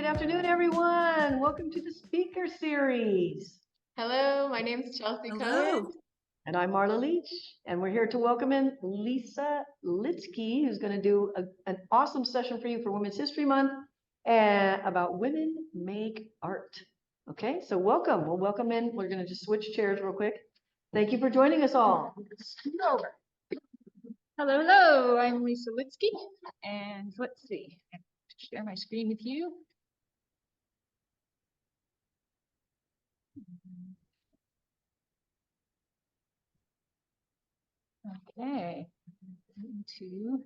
afternoon, everyone. Welcome to the speaker series. Hello, my name is Chelsea Cohen. And I'm Marla Leech, and we're here to welcome in Liesa Lietzke, who's going to do an awesome session for you for Women's History Month and about women make art. Okay, so welcome. We'll welcome in. We're going to just switch chairs real quick. Thank you for joining us all. Hello, I'm Liesa Lietzke, and let's see, I have to share my screen with you. Okay, into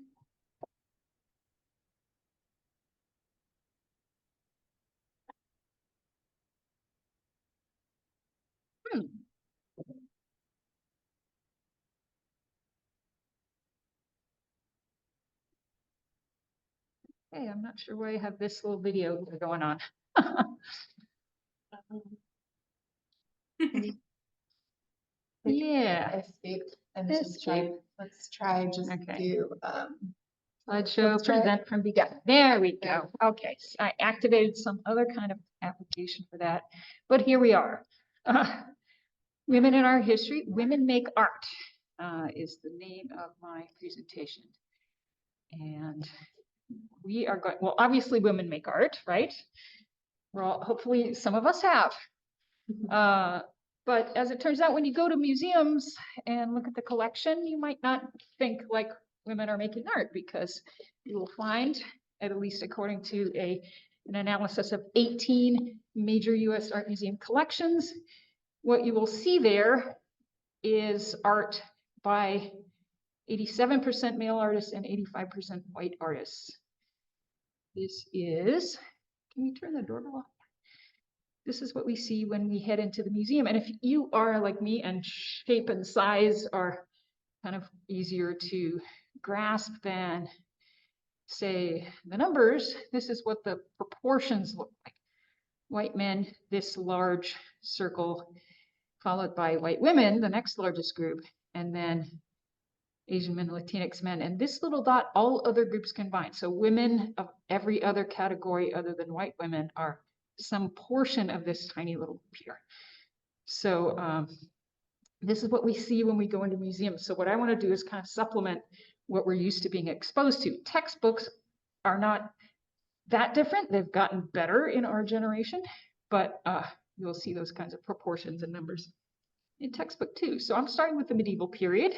Hey, I'm not sure why I have this little video going on. Yeah. I escaped and escape. Let's try just do Slideshow, present from beginning. There we go. Okay, so I activated some other kind of application for that, but here we are. Women in Art History, Women Make Art is the name of my presentation. And we are going, well, obviously women make art, right? Well, hopefully some of us have. But as it turns out, when you go to museums and look at the collection, you might not think like women are making art, because you will find, at least according to an analysis of 18 major US art museum collections, what you will see there is art by 87% male artists and 85% white artists. This is, can you turn the doorbell off? This is what we see when we head into the museum. And if you are like me and shape and size are kind of easier to grasp than, say, the numbers, this is what the proportions look like. White men, this large circle, followed by white women, the next largest group, and then Asian men, Latinx men, and this little dot, all other groups combined. So women of every other category other than white women are some portion of this tiny little group here. So this is what we see when we go into museums. So what I want to do is kind of supplement what we're used to being exposed to. Textbooks are not that different. They've gotten better in our generation, but you'll see those kinds of proportions and numbers in textbook too. So I'm starting with the medieval period,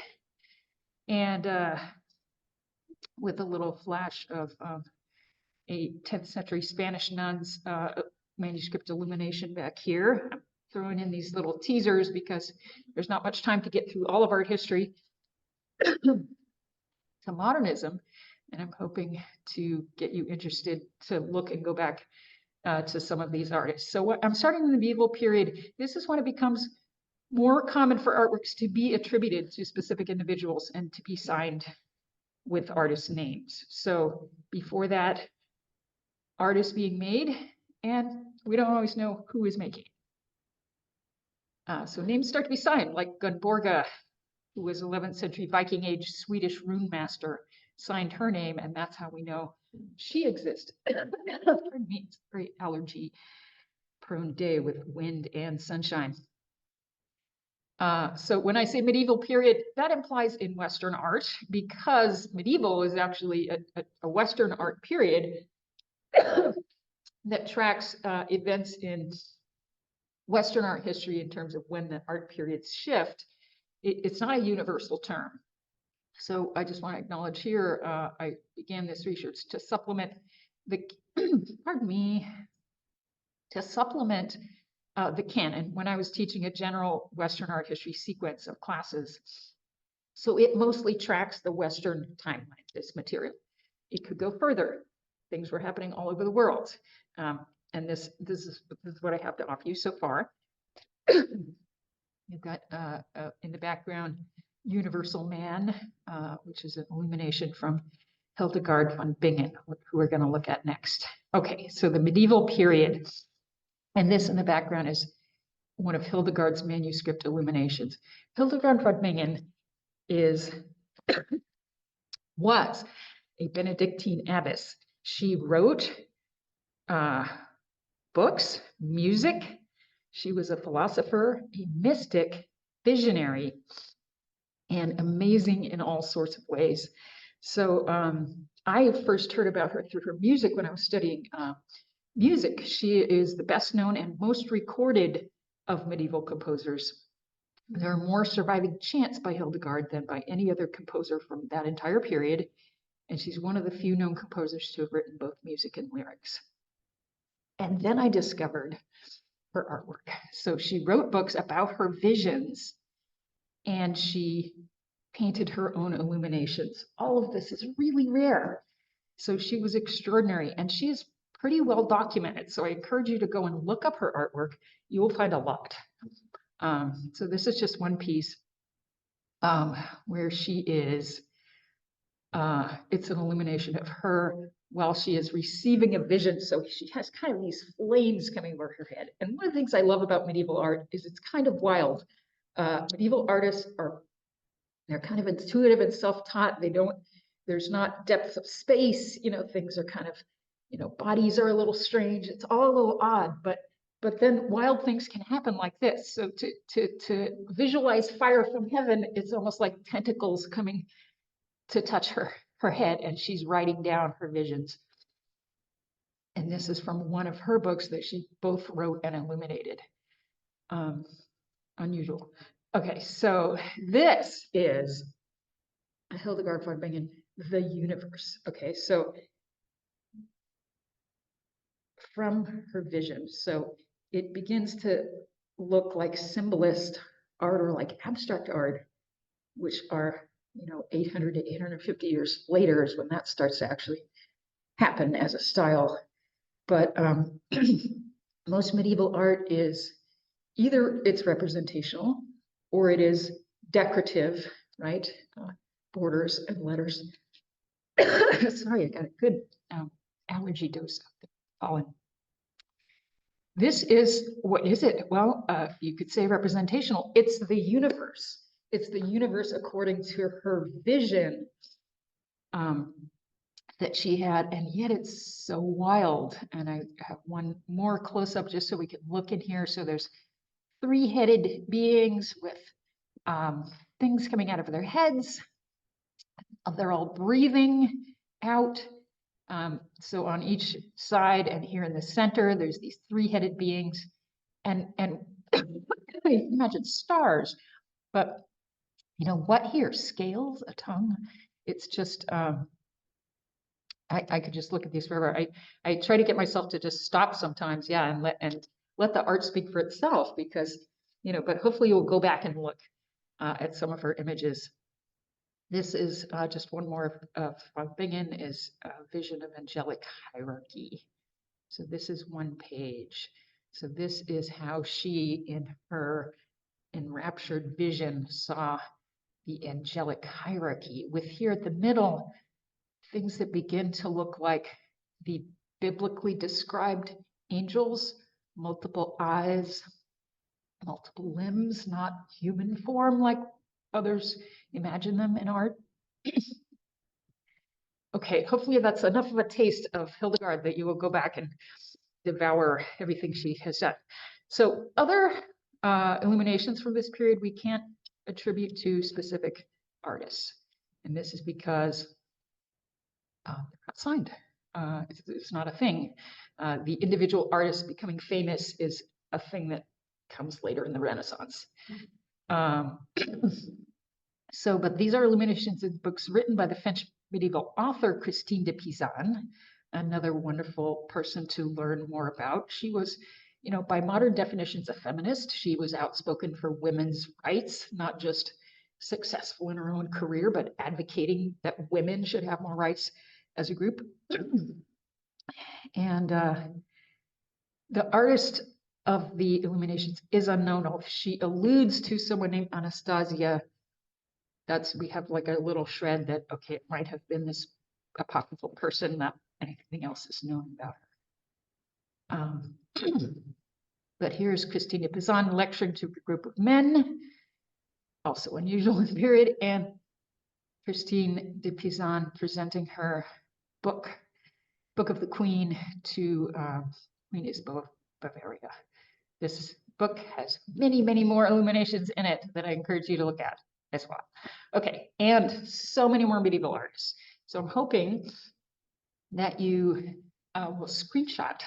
and with a little flash of a 10th century Spanish nun's manuscript illumination back here. I'm throwing in these little teasers because there's not much time to get through all of art history to modernism, and I'm hoping to get you interested to look and go back to some of these artists. So what I'm starting in the medieval period. This is when it becomes more common for artworks to be attributed to specific individuals and to be signed with artist names. So before that, art is being made, and we don't always know who is making it. So names start to be signed, like Gunborga, who was 11th century Viking Age Swedish rune master, signed her name, and that's how we know she exists. Pardon me, it's a very allergy-prone day with wind and sunshine. So when I say medieval period, that implies in Western art, because medieval is actually a Western art period that tracks events in Western art history in terms of when the art periods shift. It's not a universal term. So I just want to acknowledge here, I began this research to supplement the, pardon me, to supplement the canon when I was teaching a general Western art history sequence of classes. So it mostly tracks the Western timeline, this material. It could go further. Things were happening all over the world. And this is what I have to offer you so far. You've got in the background, Universal Man, which is an illumination from Hildegard von Bingen, who we're going to look at next. Okay, so the medieval period. And this in the background is one of Hildegard's manuscript illuminations. Hildegard von Bingen was a Benedictine abbess. She wrote books, music. She was a philosopher, a mystic, visionary, and amazing in all sorts of ways. So I first heard about her through her music when I was studying music. She is the best known and most recorded of medieval composers. There are more surviving chants by Hildegard than by any other composer from that entire period, and she's one of the few known composers to have written both music and lyrics. And then I discovered her artwork. So she wrote books about her visions, and she painted her own illuminations. All of this is really rare. So she was extraordinary, and she is pretty well documented. So I encourage you to go and look up her artwork. You will find a lot. So this is just one piece where she is. It's an illumination of her while she is receiving a vision. So she has kind of these flames coming over her head. And one of the things I love about medieval art is it's kind of wild. Medieval artists they're kind of intuitive and self-taught. There's not depth of space, things are kind of, bodies are a little strange. It's all a little odd, but then wild things can happen like this. So to visualize fire from heaven, it's almost like tentacles coming to touch her head, and she's writing down her visions. And this is from one of her books that she both wrote and illuminated. Unusual. Okay, so this is Hildegard von Bingen, The Universe. Okay, so from her vision. So it begins to look like symbolist art or like abstract art, which are, 800 to 850 years later is when that starts to actually happen as a style. But most medieval art is either it's representational or it is decorative, right? Borders and letters. Sorry, I got a good allergy dose of the pollen. This is, what is it? Well, you could say representational. It's the universe. It's the universe according to her vision that she had, and yet it's so wild. And I have one more close up just so we can look in here. So there's three-headed beings with things coming out of their heads. They're all breathing out. So on each side and here in the center, there's these three-headed beings, and imagine stars, but what here? Scales, a tongue. It's just I could just look at these forever. I try to get myself to just stop sometimes, yeah, and let the art speak for itself, because but hopefully you'll go back and look at some of her images. This is just one more of von Bingen, is a vision of angelic hierarchy. So this is one page. So this is how she, in her enraptured vision, saw the angelic hierarchy, with here at the middle, things that begin to look like the biblically described angels, multiple eyes, multiple limbs, not human form like others imagine them in art. Okay, hopefully that's enough of a taste of Hildegard that you will go back and devour everything she has done. So other illuminations from this period we can't attribute to specific artists. And this is because they're not signed. It's not a thing. The individual artist becoming famous is a thing that comes later in the Renaissance. But these are illuminations in books written by the French medieval author Christine de Pizan, another wonderful person to learn more about. She was, by modern definitions, a feminist. She was outspoken for women's rights, not just successful in her own career, but advocating that women should have more rights as a group. And the artist of the illuminations is unknown. She alludes to someone named Anastasia. We have like a little shred that, okay, it might have been this apocryphal person, not anything else is known about her. But here's Christine de Pizan lecturing to a group of men, also unusual in the period, and Christine de Pizan presenting her book of the Queen to Queen Isabeau Bavaria. This book has many, many more illuminations in it that I encourage you to look at as well. Okay, and so many more medieval artists. So I'm hoping that you will screenshot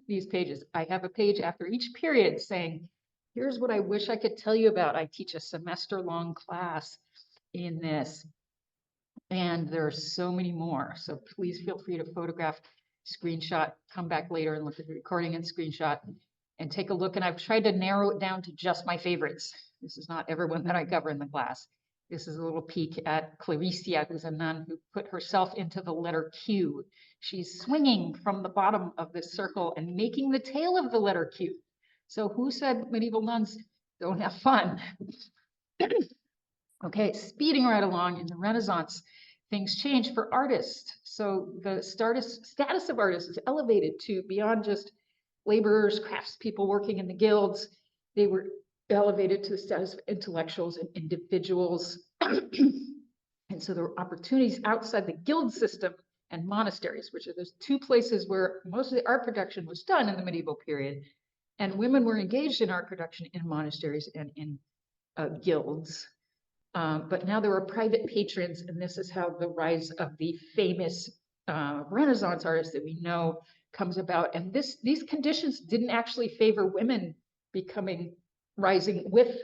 these pages. I have a page after each period saying, here's what I wish I could tell you about. I teach a semester-long class in this, and there are so many more. So please feel free to photograph, screenshot, come back later and look at the recording and screenshot and take a look. And I've tried to narrow it down to just my favorites. This is not everyone that I cover in the class. This is a little peek at Clarissa, who's a nun who put herself into the letter Q. She's swinging from the bottom of this circle and making the tail of the letter Q. So who said medieval nuns don't have fun? Okay, speeding right along in the Renaissance, things changed for artists. So the status of artists is elevated to beyond just laborers, craftspeople working in the guilds. They were elevated to the status of intellectuals and individuals. And so there were opportunities outside the guild system and monasteries, which are those two places where most of the art production was done in the medieval period. And women were engaged in art production in monasteries and in guilds. But now there were private patrons, and this is how the rise of the famous Renaissance artists that we know comes about. And these conditions didn't actually favor women rising with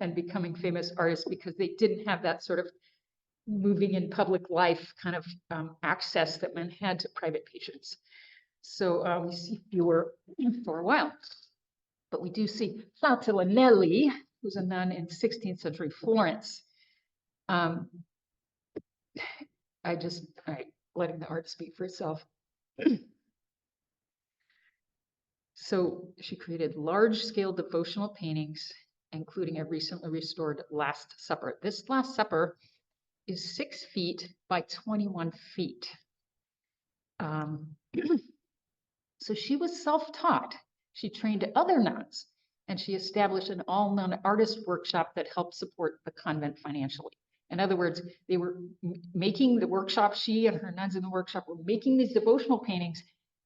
and becoming famous artists, because they didn't have that sort of moving in public life kind of access that men had to private patrons. So we see fewer for a while. But we do see Flautelanelli, who's a nun in 16th century Florence. Letting the art speak for itself. So she created large-scale devotional paintings, including a recently restored Last Supper. This Last Supper is 6 feet by 21 feet. So she was self-taught. She trained other nuns, and she established an all-nun artist workshop that helped support the convent financially. In other words, they were making the workshop, she and her nuns in the workshop were making these devotional paintings,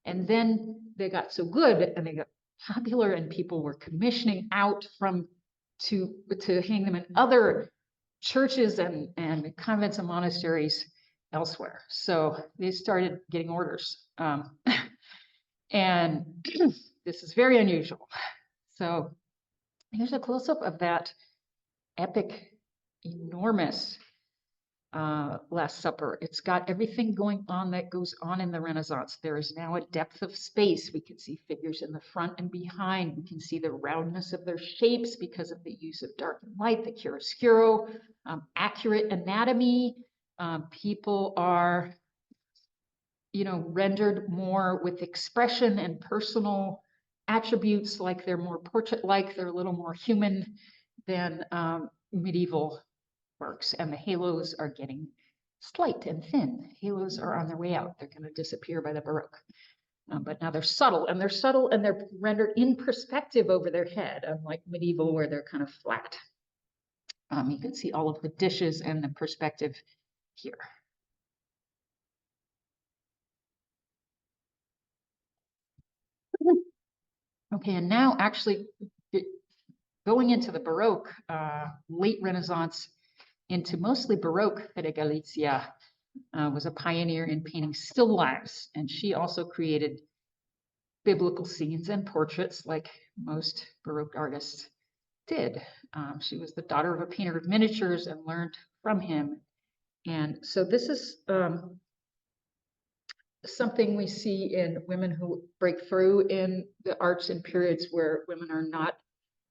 and then they got so good and they got popular, and people were commissioning out to hang them in other churches and convents and monasteries elsewhere. So they started getting orders. And this is very unusual. So here's a close-up of that epic, enormous Last Supper. It's got everything going on that goes on in the Renaissance. There is now a depth of space. We can see figures in the front and behind. We can see the roundness of their shapes because of the use of dark and light, the chiaroscuro, accurate anatomy. People are, rendered more with expression and personal attributes, like they're more portrait-like, they're a little more human than medieval works, and the halos are getting slight and thin. Halos are on their way out. They're going to disappear by the Baroque. But now they're subtle, and they're rendered in perspective over their head, unlike medieval where they're kind of flat. You can see all of the dishes and the perspective here. Okay, and now actually going into the Baroque, late Renaissance, into mostly Baroque, Liesa was a pioneer in painting still lives, and she also created biblical scenes and portraits like most Baroque artists did. She was the daughter of a painter of miniatures and learned from him. And so this is something we see in women who break through in the arts in periods where women are not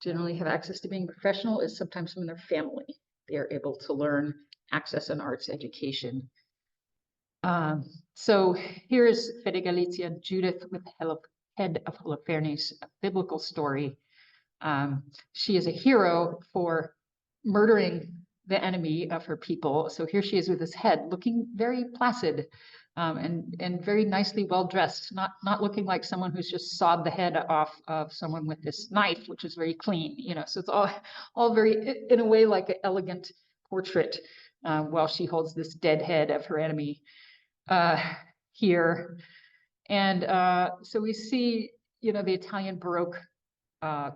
generally have access to being professional, is sometimes from their family. They are able to learn, access an arts education. So here's Fede and Judith with Head of Holofernes, a biblical story. She is a hero for murdering the enemy of her people. So here she is with his head, looking very placid and very nicely well dressed, not looking like someone who's just sawed the head off of someone with this knife, which is very clean. So it's all very, in a way, like an elegant portrait, while she holds this dead head of her enemy here. And so we see, you know, the Italian Baroque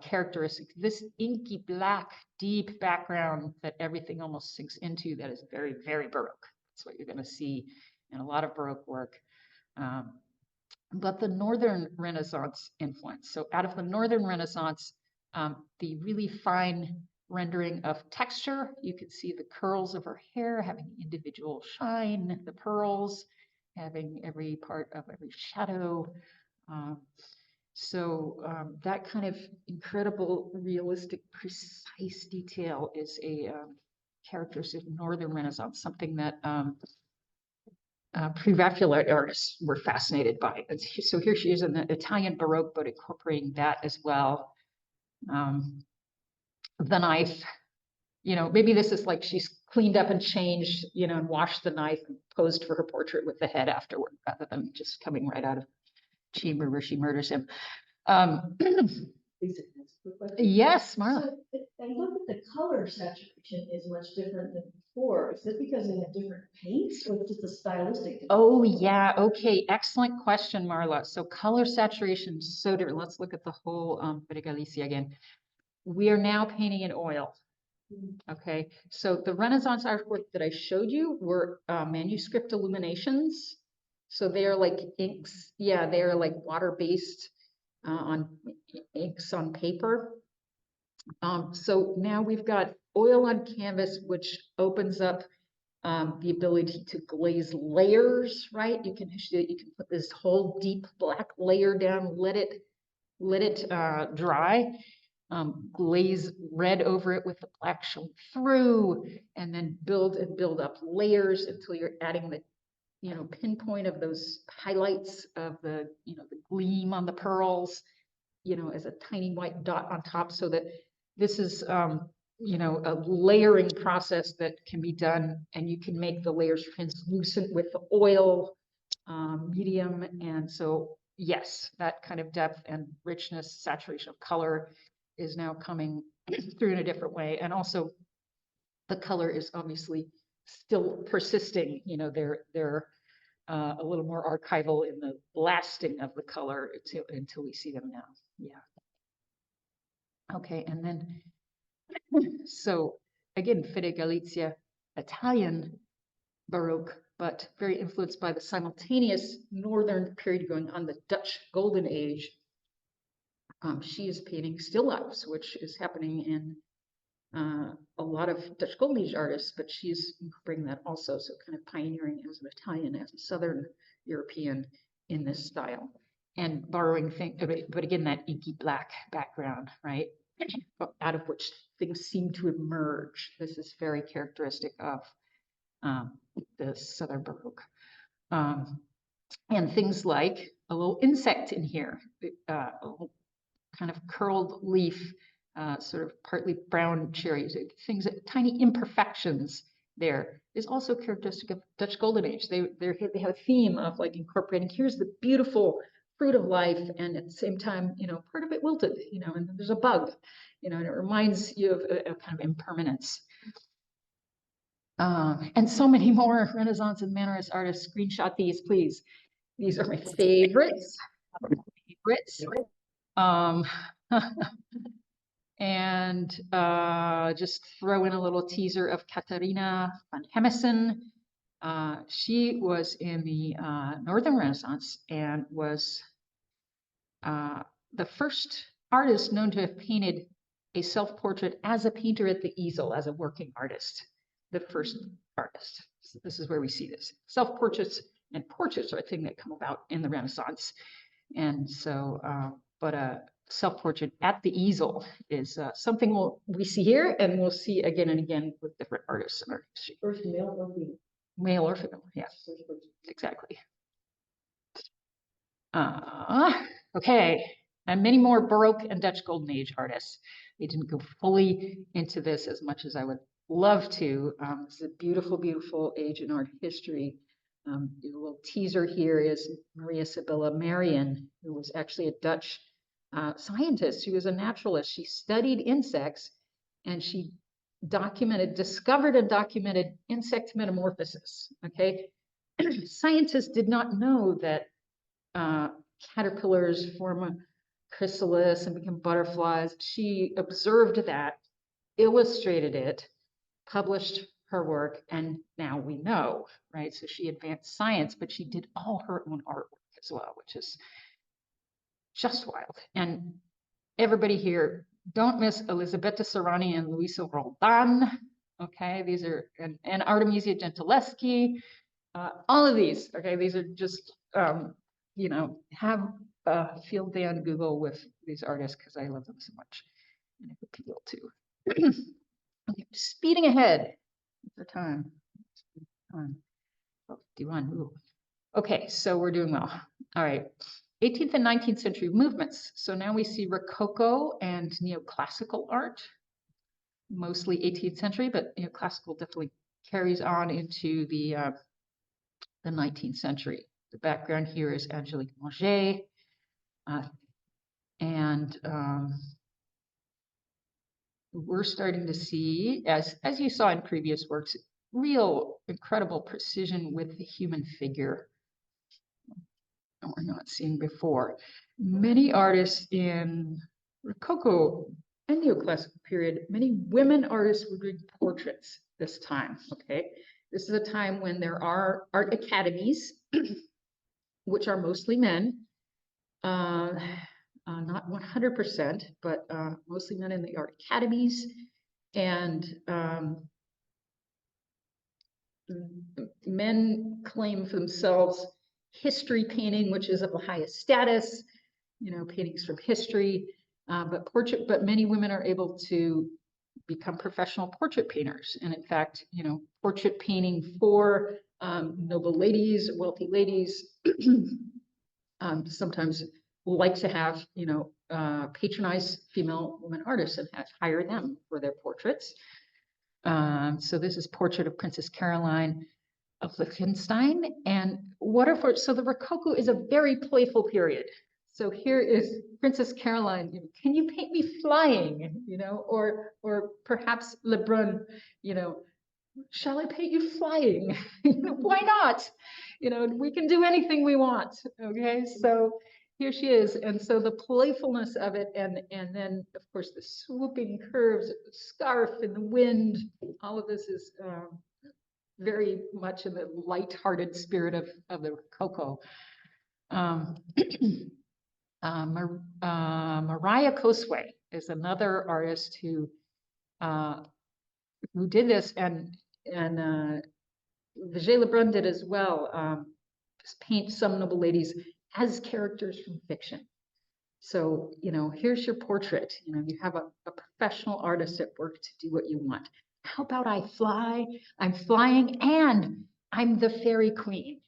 characteristics, this inky black, deep background that everything almost sinks into, that is very, very Baroque. That's what you're going to see in a lot of Baroque work. But the Northern Renaissance influence. So out of the Northern Renaissance, the really fine rendering of texture, you can see the curls of her hair having individual shine, the pearls having every part of every shadow. That kind of incredible, realistic, precise detail is a characteristic of Northern Renaissance, something that pre-Raphaelite artists were fascinated by. So here she is in the Italian Baroque, but incorporating that as well. The knife, you know, maybe this is like she's cleaned up and changed, you know, and washed the knife and posed for her portrait with the head afterward, rather than just coming right out of the chamber where she murders him. Lisa, can I ask a quick question? Yes, Marla. So I look at the color saturation is much different than before. Is it because they have different paints or just a stylistic difference? Oh yeah, okay, excellent question, Marla. So color saturation is so different. Let's look at the whole Galicia again. We are now painting in oil. Okay, so the Renaissance artwork that I showed you were manuscript illuminations. So they are like inks. Yeah, they are like water-based on inks on paper. So now we've got oil on canvas, which opens up the ability to glaze layers, right? You can put this whole deep black layer down, let it dry, glaze red over it with the black showing through, and then build up layers until you're adding the, you know, pinpoint of those highlights of the, you know, the gleam on the pearls, you know, as a tiny white dot on top, so that this is, you know, a layering process that can be done, and you can make the layers translucent with the oil medium. And so, yes, that kind of depth and richness, saturation of color is now coming through in a different way. And also the color is obviously still persisting, you know, they're a little more archival in the lasting of the color until we see them now. Yeah. Okay, and then, so again, Fede Galizia, Italian Baroque, but very influenced by the simultaneous Northern period going on, the Dutch Golden Age. She is painting still lifes, which is happening in a lot of Dutch Golden Age artists, but she's incorporating that also, so kind of pioneering as an Italian, as a Southern European in this style, and borrowing things, but again, that inky black background, right? Out of which things seem to emerge. This is very characteristic of the Southern Baroque. And things like a little insect in here, a little kind of curled leaf, sort of partly brown cherries, things, tiny imperfections there is also characteristic of Dutch Golden Age. They have a theme of like incorporating, here's the beautiful fruit of life, and at the same time, you know, part of it wilted, you know, and then there's a bug, you know, and it reminds you of a kind of impermanence. And so many more Renaissance and Mannerist artists. Screenshot these, please. These are my favorites. And just throw in a little teaser of Catharina van Hemissen. She was in the Northern Renaissance and was the first artist known to have painted a self-portrait as a painter at the easel, as a working artist. The first artist. So this is where we see this. Self-portraits and portraits are a thing that come about in the Renaissance. And so, but a self-portrait at the easel is something we see here, and we'll see again and again with different artists in our history. First male or female? Male or female, yes, exactly. Okay, and many more Baroque and Dutch Golden Age artists. They didn't go fully into this as much as I would love to. This is a beautiful, beautiful age in art history. A little teaser here is Maria Sibylla Marion, who was actually a Dutch scientist. She was a naturalist. She studied insects, and she discovered and documented insect metamorphosis. Okay, scientists did not know that caterpillars form a chrysalis and become butterflies. She observed that, illustrated it, published her work, and now we know, right? So she advanced science, but she did all her own artwork as well, which is just wild. And everybody here, don't miss Elisabetta Serrani and Luisa Roldan. Okay, these are, and Artemisia Gentileschi, all of these, okay, these are just, you know, have a field day on Google with these artists because I love them so much. And I hope you will too. Okay, speeding ahead for time. 51. Ooh. Okay, so we're doing well. All right. 18th and 19th century movements. So now we see Rococo and neoclassical art, mostly 18th century, but neoclassical definitely carries on into the 19th century. The background here is Angélique Manger, and we're starting to see, as you saw in previous works, real incredible precision with the human figure that we're not seeing before. Many artists in Rococo and neoclassical period, many women artists were doing portraits this time, okay? This is a time when there are art academies, which are mostly men, not 100%, but mostly men in the art academies. And men claim for themselves history painting, which is of the highest status, you know, paintings from history, but many women are able to become professional portrait painters. And in fact, you know, portrait painting for noble ladies, wealthy ladies, sometimes like to have, you know, patronize female women artists and hire them for their portraits. So this is Portrait of Princess Caroline of Liechtenstein. And so the Rococo is a very playful period. So here is Princess Caroline, you know, can you paint me flying, you know, or perhaps Lebrun, you know, shall I paint you flying? Why not? You know, we can do anything we want, okay? So here she is, and so the playfulness of it, and then of course the swooping curves of the scarf and the wind, all of this is very much in the light-hearted spirit of the Rococo. Mariah Cosway is another artist who did this, and Vigée Lebrun did as well. Just paint some noble ladies as characters from fiction. So, you know, here's your portrait. You know, you have a professional artist at work to do what you want. How about I fly? I'm flying and I'm the Fairy Queen.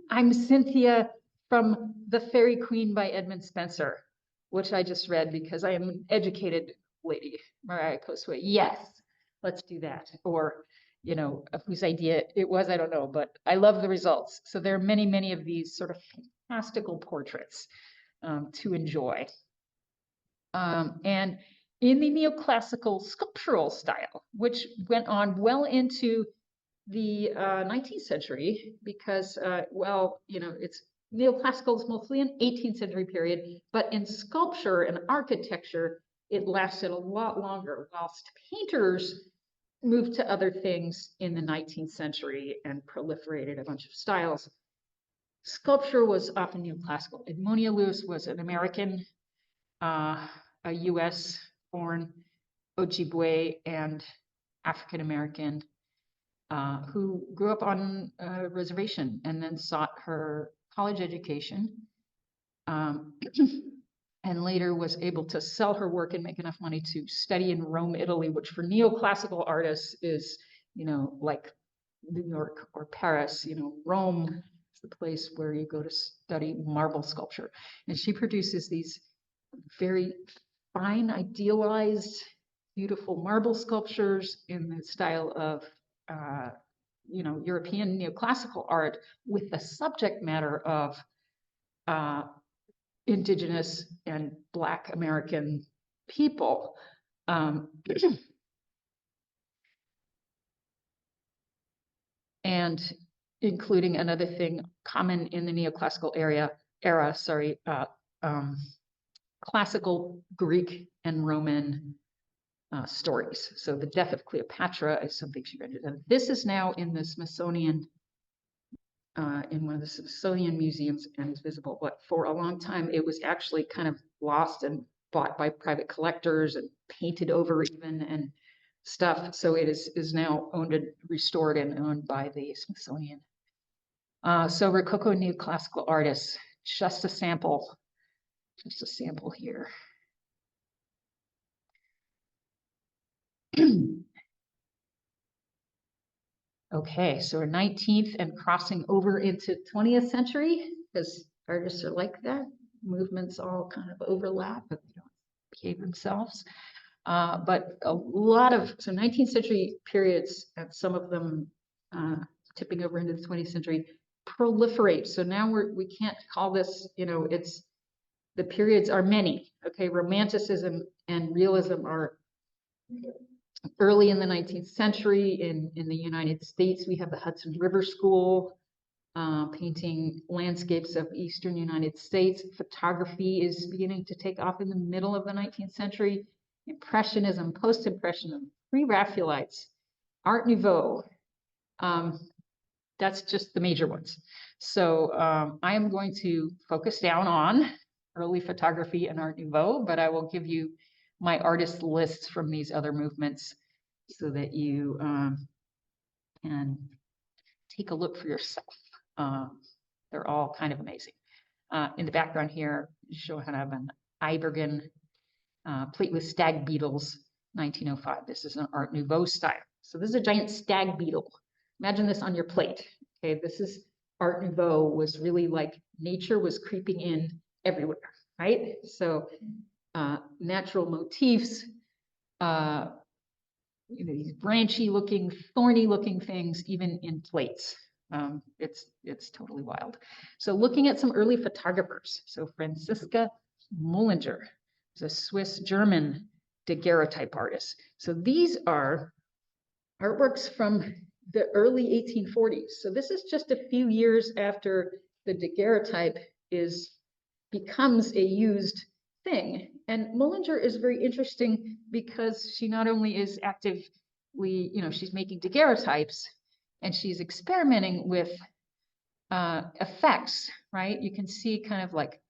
I'm Cynthia from The Fairy Queen by Edmund Spenser, which I just read because I am an educated lady, Mariah Cosway. Yes, let's do that. Or, you know, whose idea it was, I don't know, but I love the results. So there are many, many of these sort of fantastical portraits to enjoy. And in the neoclassical sculptural style, which went on well into the 19th century, because, well, you know, it's neoclassical is mostly an 18th century period, but in sculpture and architecture, it lasted a lot longer, whilst painters moved to other things in the 19th century and proliferated a bunch of styles. Sculpture was often neoclassical. Edmonia Lewis was an American, a US-born Ojibwe and African-American who grew up on a reservation and then sought her college education and later was able to sell her work and make enough money to study in Rome, Italy, which for neoclassical artists is, you know, like New York or Paris. You know, Rome is the place where you go to study marble sculpture. And she produces these very fine, idealized, beautiful marble sculptures in the style of you know, European neoclassical art with the subject matter of Indigenous and Black American people. And including another thing common in the neoclassical area, era, sorry, classical Greek and Roman stories. So the death of Cleopatra is something she rendered. And this is now in the Smithsonian, in one of the Smithsonian museums, and is visible. But for a long time, it was actually kind of lost and bought by private collectors and painted over even and stuff. So it is now owned and restored and owned by the Smithsonian. So Rococo neoclassical artists, just a sample here. Okay, so we're 19th and crossing over into 20th century, because artists are like that. Movements all kind of overlap, but they don't behave themselves. But a lot of, so 19th century periods, and some of them tipping over into the 20th century, proliferate. So now we can't call this, it's, the periods are many. Okay, Romanticism and realism are early in the 19th century. In the United States, we have the Hudson River School painting landscapes of Eastern United States. Photography is beginning to take off in the middle of the 19th century. Impressionism, Post-Impressionism, Pre-Raphaelites, Art Nouveau. That's just the major ones. So I am going to focus down on early photography and Art Nouveau, but I will give you my artist lists from these other movements so that you can take a look for yourself. They're all kind of amazing. In the background here, show kind of an Ibergen plate with stag beetles, 1905. This is an Art Nouveau style. So this is a giant stag beetle. Imagine this on your plate. Okay, this is Art Nouveau, was really like nature was creeping in everywhere, right? So natural motifs, these branchy looking, thorny looking things, even in plates. It's totally wild. So looking at some early photographers. So Franziska Mullinger is a Swiss-German daguerreotype artist. So these are artworks from the early 1840s. So this is just a few years after the daguerreotype becomes a used thing. And Mullinger is very interesting because she not only is actively, she's making daguerreotypes and she's experimenting with effects, right? You can see kind of like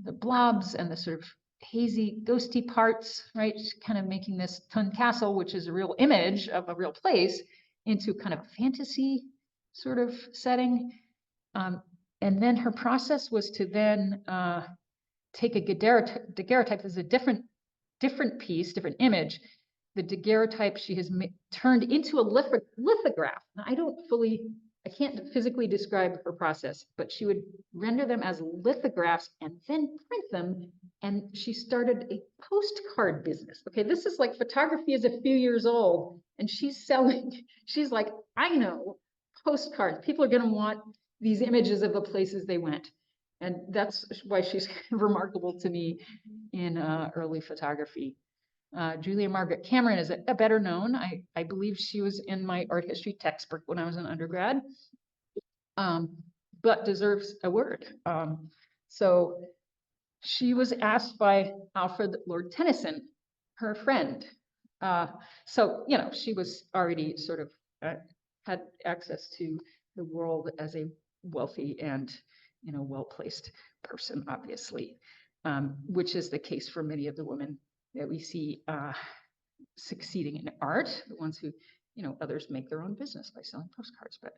the blobs and the sort of hazy, ghosty parts, right? She's kind of making this Thun Castle, which is a real image of a real place, into kind of a fantasy sort of setting. And then her process was to then take a daguerreotype as a different piece, different image. The daguerreotype she has turned into a lithograph. Now, I can't physically describe her process, but she would render them as lithographs and then print them. And she started a postcard business. Okay, this is like photography is a few years old, and she's like, I know, postcards. People are going to want these images of the places they went. And that's why she's kind of remarkable to me in early photography. Julia Margaret Cameron is a better known. I believe she was in my art history textbook when I was an undergrad, but deserves a word. So she was asked by Alfred Lord Tennyson, her friend. So, she was already sort of had access to the world as a wealthy and, well-placed person, obviously, which is the case for many of the women that we see succeeding in art, the ones who, others make their own business by selling postcards, but,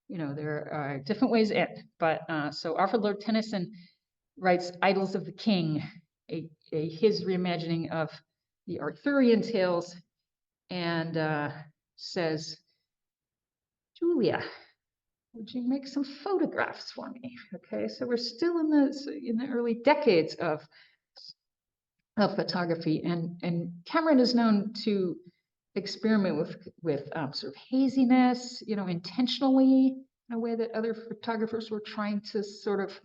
there are different ways in. But so Alfred Lord Tennyson writes Idyls of the King, his reimagining of the Arthurian tales, and says, Julia, would you make some photographs for me? Okay, so we're still in the early decades of photography, and Cameron is known to experiment with sort of haziness, intentionally, in a way that other photographers were trying to sort of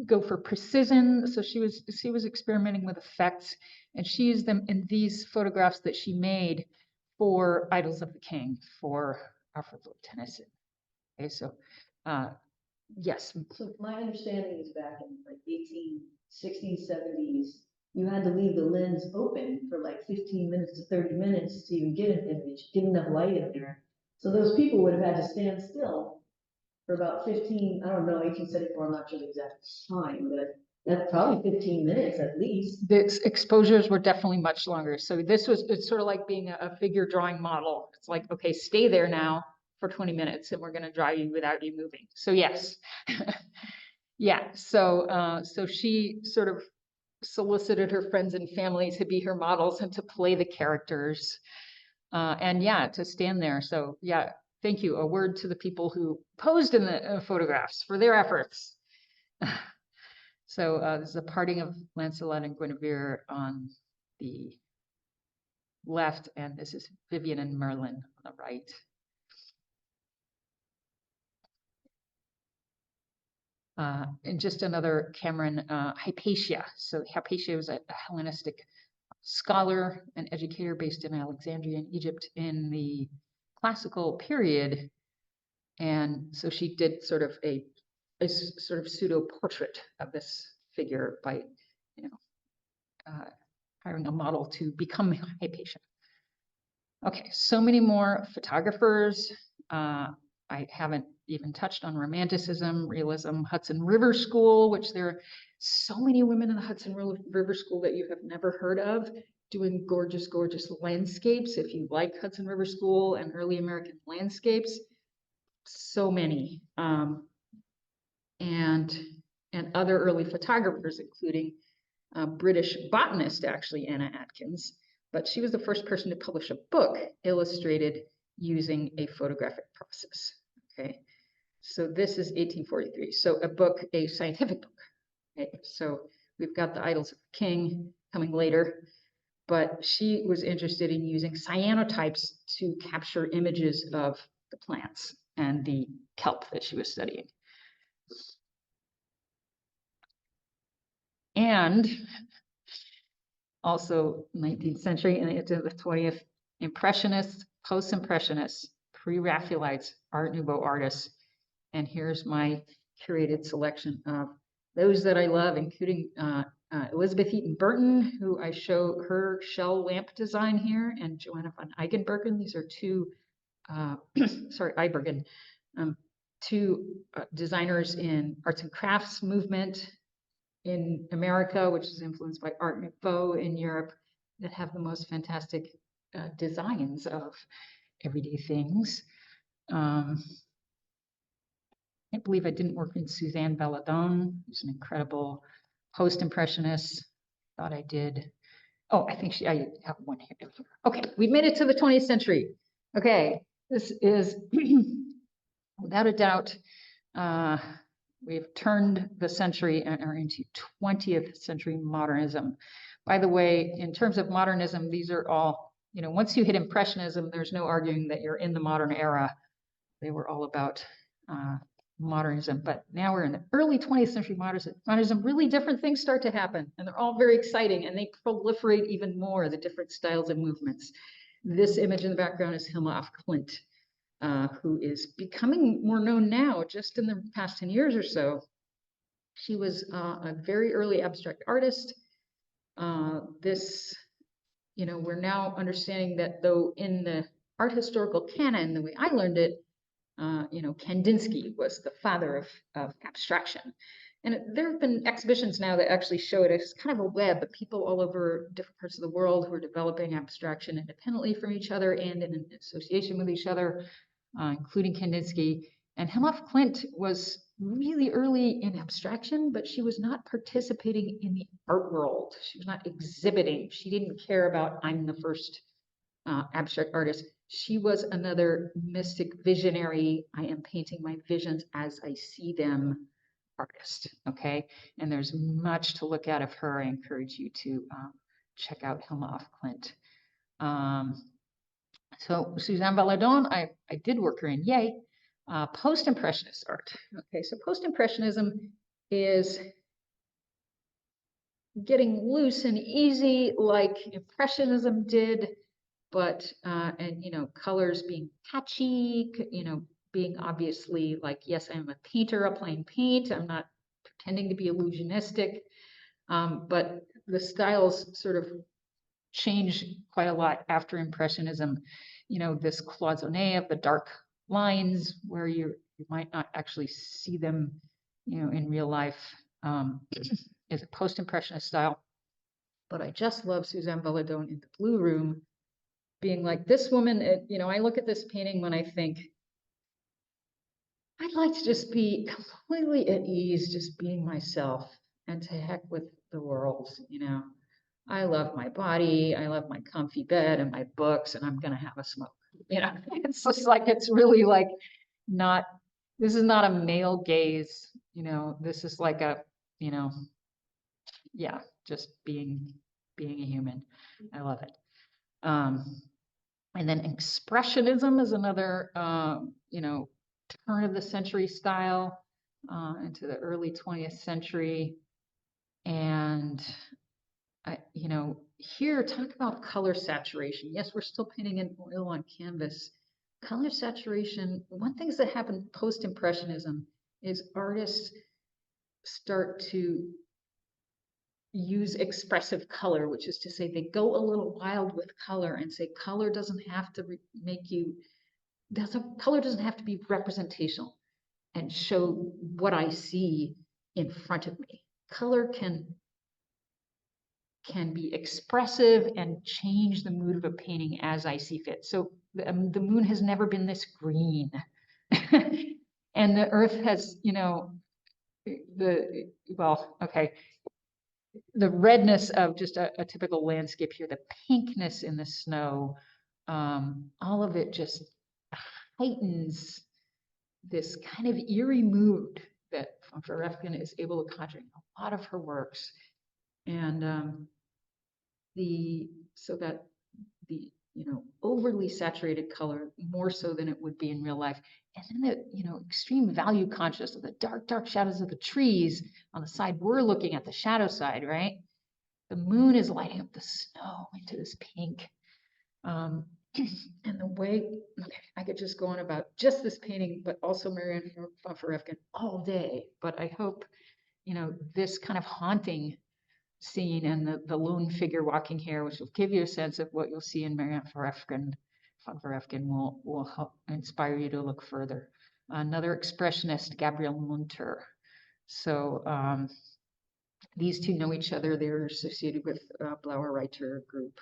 go for precision. So she was experimenting with effects, and she used them in these photographs that she made for Idyls of the King for Alfred Lord Tennyson. Okay, so Yes, So my understanding is back in like 1860s, 70s, you had to leave the lens open for like 15 minutes to 30 minutes to even get an image, get enough light in there. So those people would have had to stand still for about 15, I don't know, 1874, I'm not sure the exact time, but that's probably 15 minutes at least. the exposures were definitely much longer. So this was, it's sort of like being a figure drawing model. It's like, okay, stay there now for 20 minutes and we're going to draw you without you moving. So yes. Yeah. So she sort of solicited her friends and family to be her models and to play the characters. And yeah, to stand there. So yeah, thank you. A word to the people who posed in the photographs for their efforts. So this is a parting of Lancelot and Guinevere on the left, and this is Vivian and Merlin on the right. And just another Cameron, Hypatia. So Hypatia was a Hellenistic scholar and educator based in Alexandria in Egypt in the classical period. And so she did sort of a sort of pseudo portrait of this figure by, hiring a model to become Hypatia. Okay, so many more photographers. I haven't even touched on Romanticism, Realism, Hudson River School, which there are so many women in the Hudson River School that you have never heard of, doing gorgeous, gorgeous landscapes. If you like Hudson River School and early American landscapes, so many. And other early photographers, including British botanist, actually, Anna Atkins, but she was the first person to publish a book illustrated using a photographic process. Okay, so this is 1843. So a book, a scientific book. Okay? So we've got the Idylls of the King coming later, but she was interested in using cyanotypes to capture images of the plants and the kelp that she was studying. And also 19th century and into the 20th, Impressionists, Post-Impressionists, Pre-Raphaelites, Art Nouveau artists. And here's my curated selection of those that I love, including Elizabeth Eaton Burton, who I show her shell lamp design here, and Joanna van Eigenbergen. These are two, sorry, Ibergen, two designers in arts and crafts movement in America, which is influenced by Art Nouveau in Europe, that have the most fantastic designs of everyday things. I can't believe I didn't work in Suzanne Belladone, who's an incredible post-impressionist. Thought I did. Oh, I think I have one here. Okay, we made it to the 20th century. Okay, this is without a doubt, we've turned the century and are into 20th century modernism. By the way, in terms of modernism, these are all, once you hit impressionism, there's no arguing that you're in the modern era. They were all about modernism, but now we're in the early 20th century modernism. Really different things start to happen, and they're all very exciting, and they proliferate even more, the different styles and movements. This image in the background is Hilma af Klint, who is becoming more known now, just in the past 10 years or so. She was a very early abstract artist. We're now understanding that though in the art historical canon, the way I learned it, Kandinsky was the father of abstraction. And there have been exhibitions now that actually show it as kind of a web of people all over different parts of the world who are developing abstraction independently from each other and in association with each other, including Kandinsky. And Hilma af Klint was really early in abstraction, but she was not participating in the art world. She was not exhibiting. She didn't care about, I'm the first abstract artist. She was another mystic visionary, I am painting my visions as I see them artist, okay? And there's much to look at of her. I encourage you to check out Hilma af Klint. So Suzanne Belladone, I did work her in, yay. Post-impressionist art. Okay, so post-impressionism is getting loose and easy like impressionism did, but colors being patchy, being obviously like, yes, I'm a painter, applying paint. I'm not pretending to be illusionistic, but the styles sort of change quite a lot after Impressionism. You know, this cloisonné of the dark lines where you might not actually see them, you know, in real life, is a post-Impressionist style. But I just love Suzanne Belladone in the Blue Room being like, this woman, you know, I look at this painting when I think, I'd like to just be completely at ease, just being myself, and to heck with the world, you know. I love my body, I love my comfy bed and my books, and I'm gonna have a smoke. You know, it's just like, it's really like not, this is not a male gaze, you know, this is like a, you know, yeah, just being a human. I love it. And then Expressionism is another, you know, turn of the century style into the early 20th century. And, you know, here, talk about color saturation. Yes, we're still painting in oil on canvas. Color saturation, one thing that happened post-Impressionism is artists start to use expressive color, which is to say they go a little wild with color and say color doesn't have to make you, color doesn't have to be representational and show what I see in front of me. Color can be expressive and change the mood of a painting as I see fit. So the moon has never been this green. And the earth has, you know, the redness of just a typical landscape here, the pinkness in the snow, all of it just heightens this kind of eerie mood that von Verefken is able to conjure in a lot of her works. And you know, overly saturated color, more so than it would be in real life. And then the, you know, extreme value conscious of the dark, dark shadows of the trees on the side. We're looking at the shadow side, right? The moon is lighting up the snow into this pink. And the way, okay, I could just go on about just this painting, but also Marianne von Verefken all day. But I hope, you know, this kind of haunting scene and the lone figure walking here, which will give you a sense of what you'll see in Marianne von Verefken will help inspire you to look further. Another expressionist, Gabriel Munter. So these two know each other. They're associated with Blauer-Reiter group,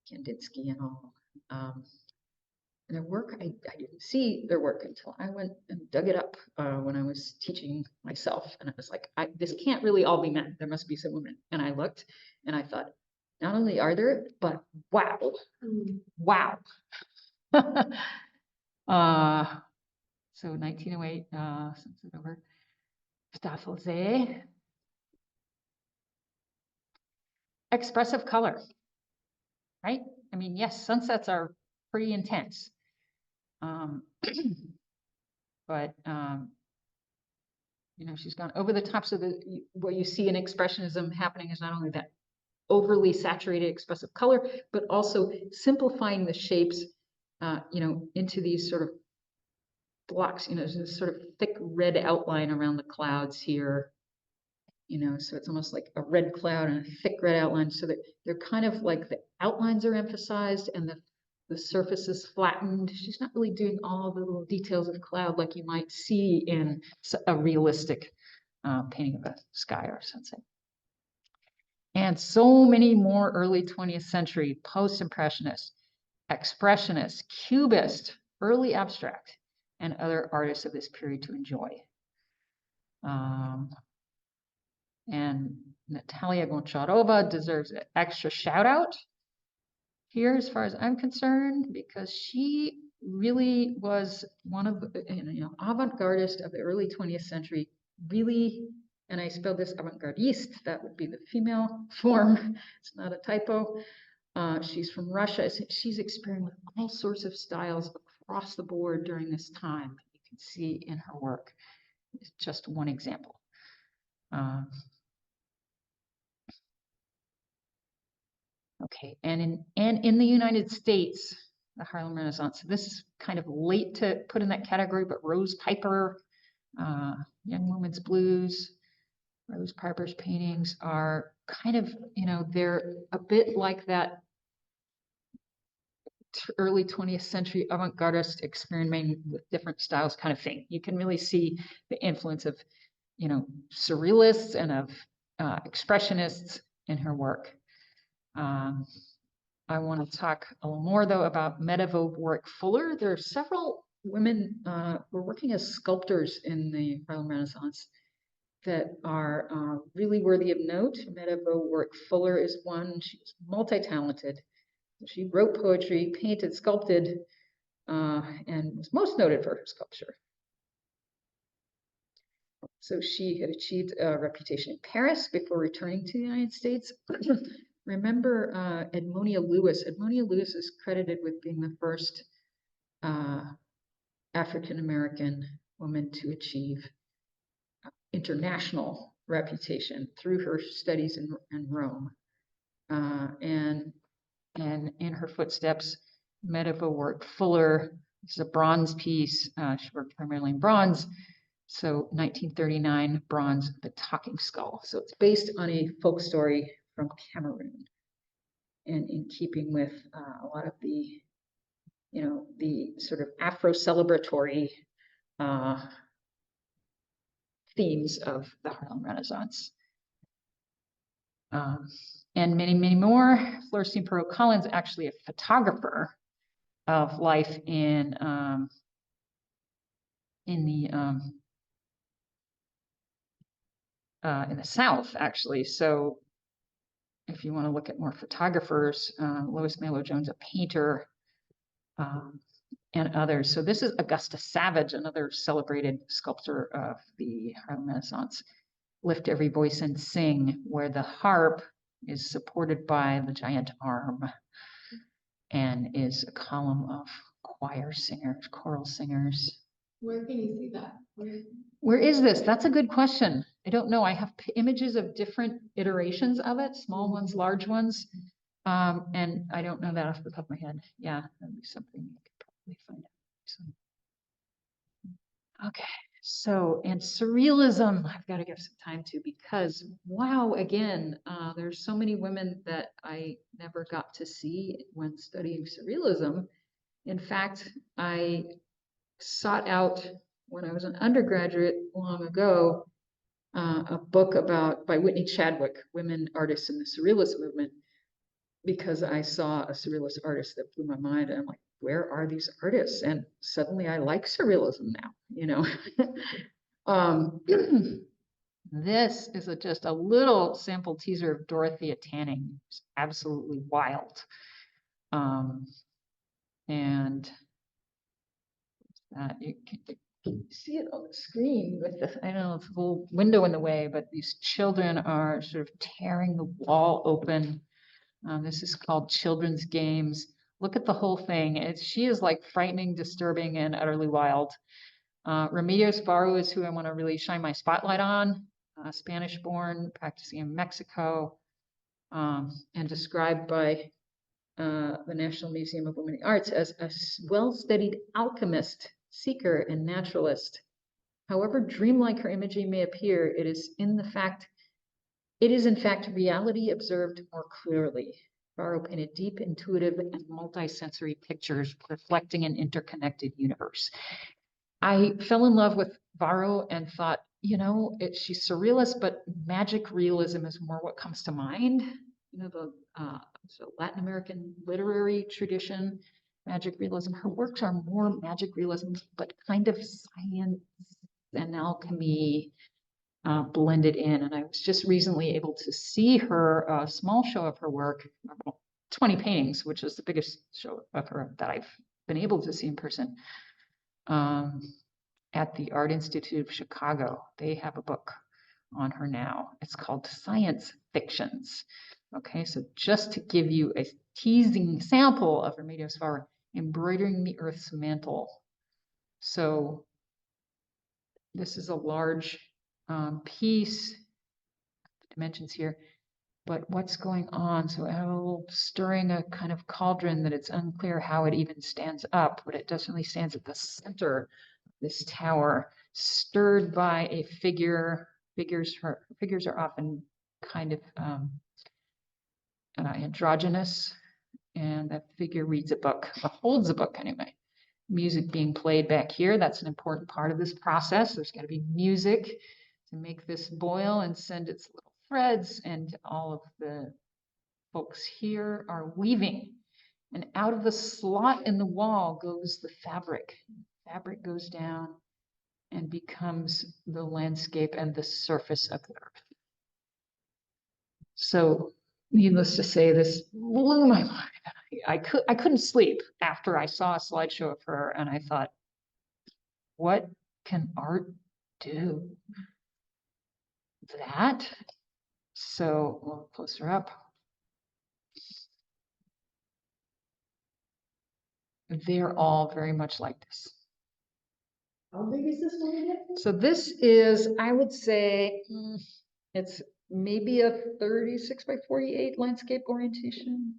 Kandinsky and all. And their work, I didn't see their work until I went and dug it up when I was teaching myself. And I was like, this can't really all be men. There must be some women. And I looked and I thought, not only are there, but wow, wow. So 1908, since it's over, Staffelsee. Expressive color, right? I mean, yes, sunsets are pretty intense. But you know, she's gone over the top. So what you see in Expressionism happening is not only that overly saturated expressive color, but also simplifying the shapes, you know, into these sort of blocks. You know, there's this sort of thick red outline around the clouds here. You know, so it's almost like a red cloud and a thick red outline, so that they're kind of like the outlines are emphasized and the surface is flattened. She's not really doing all the little details of cloud like you might see in a realistic painting of a sky or sunset. And so many more early 20th century post-impressionists, expressionists, cubists, early abstract, and other artists of this period to enjoy. And Natalia Goncharova deserves an extra shout out here as far as I'm concerned, because she really was one of the, you know, avant-gardist of the early 20th century, really, and I spelled this avant-gardiste, that would be the female form, it's not a typo. She's from Russia. She's experimenting with all sorts of styles across the board during this time. You can see in her work. It's just one example. Okay, and in the United States, the Harlem Renaissance. So this is kind of late to put in that category, but Rose Piper, Young Woman's Blues, Rose Piper's paintings are kind of, they're a bit like that early 20th century avant-gardist experimenting with different styles kind of thing. You can really see the influence of, surrealists and of expressionists in her work. I want to talk a little more, though, about Medeva Warwick Fuller. There are several women who are working as sculptors in the Harlem Renaissance that are really worthy of note. Medeva Warwick Fuller is one. She was multi-talented. She wrote poetry, painted, sculpted, and was most noted for her sculpture. So she had achieved a reputation in Paris before returning to the United States. Remember Edmonia Lewis. Edmonia Lewis is credited with being the first African-American woman to achieve international reputation through her studies in Rome. And in her footsteps, Medeva Warwick Fuller. This is a bronze piece. She worked primarily in bronze. So 1939, bronze, The Talking Skull. So it's based on a folk story from Cameroon, and in keeping with a lot of the, the sort of Afro-celebratory themes of the Harlem Renaissance. And many, many more. Florentine Perot Collins, actually a photographer of life in the South, actually. So if you want to look at more photographers, Lois Malo Jones, a painter, and others. So this is Augusta Savage, another celebrated sculptor of the Harlem Renaissance. Lift Every Voice and Sing, where the harp is supported by the giant arm and is a column of choir singers, choral singers. Where can you see that? Where is this? That's a good question. I don't know. I have images of different iterations of it, small ones, large ones. And I don't know that off the top of my head. Yeah, that'd be something you could probably find out. Okay. So, and surrealism, I've got to give some time to, because wow, again, there's so many women that I never got to see when studying surrealism. In fact, I sought out, when I was an undergraduate long ago, a book by Whitney Chadwick, Women Artists in the Surrealist Movement, because I saw a surrealist artist that blew my mind. And I'm like, where are these artists? And suddenly I like surrealism now, This is just a little sample teaser of Dorothea Tanning. It's absolutely wild. And you can see it on the screen with the, I don't know, it's a little window in the way, but these children are sort of tearing the wall open. This is called Children's Games. Look at the whole thing. She is like frightening, disturbing, and utterly wild. Remedios Varo is who I want to really shine my spotlight on. Spanish-born, practicing in Mexico, and described by the National Museum of Women in the Arts as a well-studied alchemist, seeker, and naturalist. However dreamlike her imagery may appear, it is in fact reality observed more clearly. Varo painted deep, intuitive, and multi-sensory pictures reflecting an interconnected universe. I fell in love with Varo and thought, she's surrealist, but magic realism is more what comes to mind. The Latin American literary tradition, magic realism. Her works are more magic realism, but kind of science and alchemy blended in. And I was just recently able to see her small show of her work, 20 paintings, which is the biggest show of her that I've been able to see in person, at the Art Institute of Chicago. They have a book on her now. It's called Science Fictions. Okay, so just to give you a teasing sample of Remedios Varo, embroidering the Earth's mantle. So this is a large piece, dimensions here, but what's going on? So stirring a kind of cauldron that it's unclear how it even stands up, but it definitely stands at the center of this tower, stirred by a figure. Figures are often kind of androgynous, and that figure reads a book, or holds a book anyway. Music being played back here, that's an important part of this process. There's got to be music to make this boil and send its little threads, and all of the folks here are weaving. And out of the slot in the wall goes the fabric. Fabric goes down and becomes the landscape and the surface of the earth. So needless to say, this blew my mind. I couldn't sleep after I saw a slideshow of her, and I thought, what can art do? That. So we'll closer up. They're all very much like this. How big is this one again? So this is, I would say, it's maybe a 36 by 48 landscape orientation.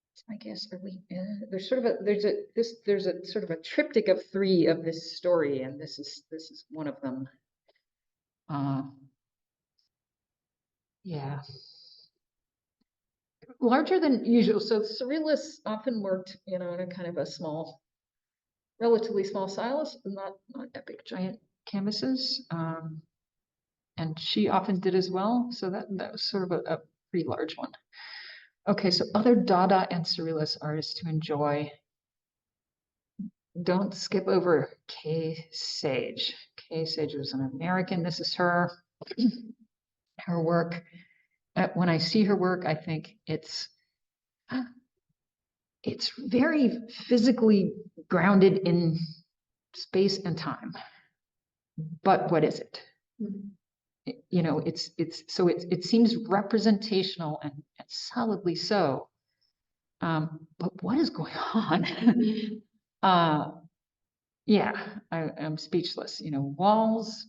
That's my guess. Are we? There's sort of there's a sort of a triptych of 3 of this story, and this is one of them. Yeah. Larger than usual. So surrealists often worked, in a kind of a small, relatively small size, not epic giant canvases. And she often did as well. So that was sort of a pretty large one. Okay, so other Dada and surrealist artists to enjoy. Don't skip over Kay Sage. Kay Sage was an American. This is her work. When I see her work, I think it's very physically grounded in space and time. But what is it? It seems representational and solidly so. But what is going on? I'm speechless. Walls,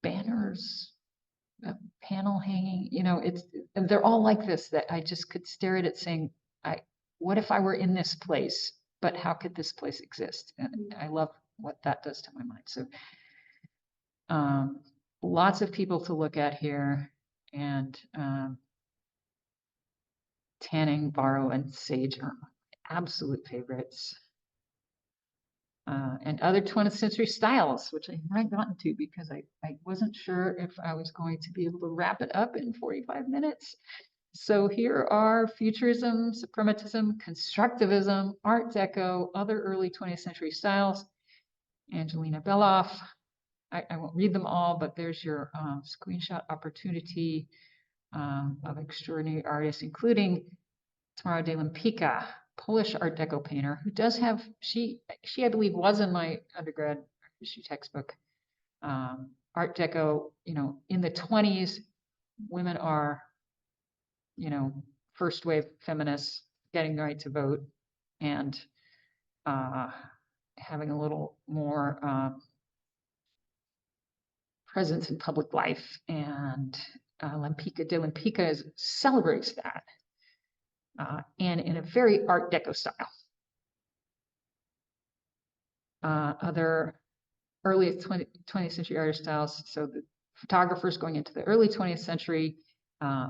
banners, a panel hanging, they're all like this, that I just could stare at it saying, what if I were in this place, but how could this place exist? And I love what that does to my mind. So lots of people to look at here, and Tanning, Barrow, and Sage are my absolute favorites. And other 20th century styles, which I haven't gotten to because I wasn't sure if I was going to be able to wrap it up in 45 minutes. So here are Futurism, Suprematism, Constructivism, Art Deco, other early 20th century styles. Angelina Beloff. I won't read them all, but there's your screenshot opportunity of extraordinary artists, including Tamara de Lempicka, Polish Art Deco painter, who does have, she I believe was in my undergrad history textbook. Art Deco, in the 20s, women are, first wave feminists, getting the right to vote, and having a little more presence in public life. And Lempicka de Lempicka celebrates that. And in a very Art Deco style. Other early 20th century artist styles. So the photographers going into the early 20th century,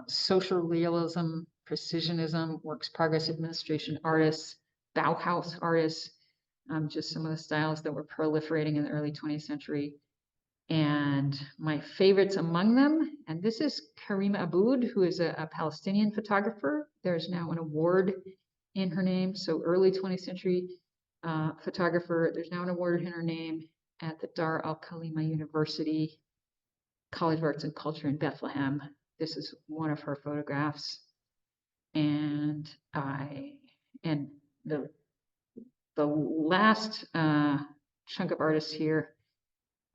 social realism, precisionism, works progress administration artists, Bauhaus artists, just some of the styles that were proliferating in the early 20th century. And my favorites among them, and this is Karima Aboud, who is a Palestinian photographer. There's now an award in her name. So early 20th century photographer, there's now an award in her name at the Dar al-Khalima University College of Arts and Culture in Bethlehem. This is one of her photographs. And the last chunk of artists here,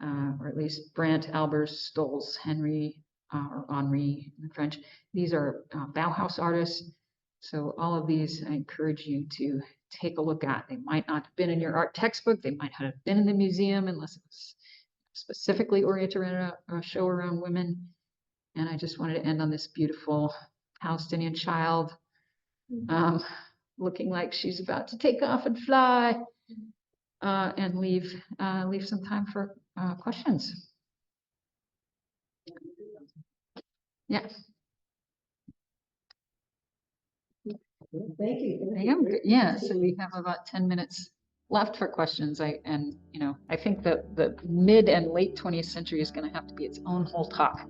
or at least Brandt, Albers, Stolz, Henry, or Henri in French. These are Bauhaus artists. So all of these I encourage you to take a look at. They might not have been in your art textbook. They might have been in the museum unless it was specifically oriented around a show around women. And I just wanted to end on this beautiful Palestinian child, looking like she's about to take off and fly, and leave some time for questions. Yeah. Thank you. I am good. Yeah, so we have about 10 minutes left for questions. I think that the mid and late 20th century is going to have to be its own whole talk.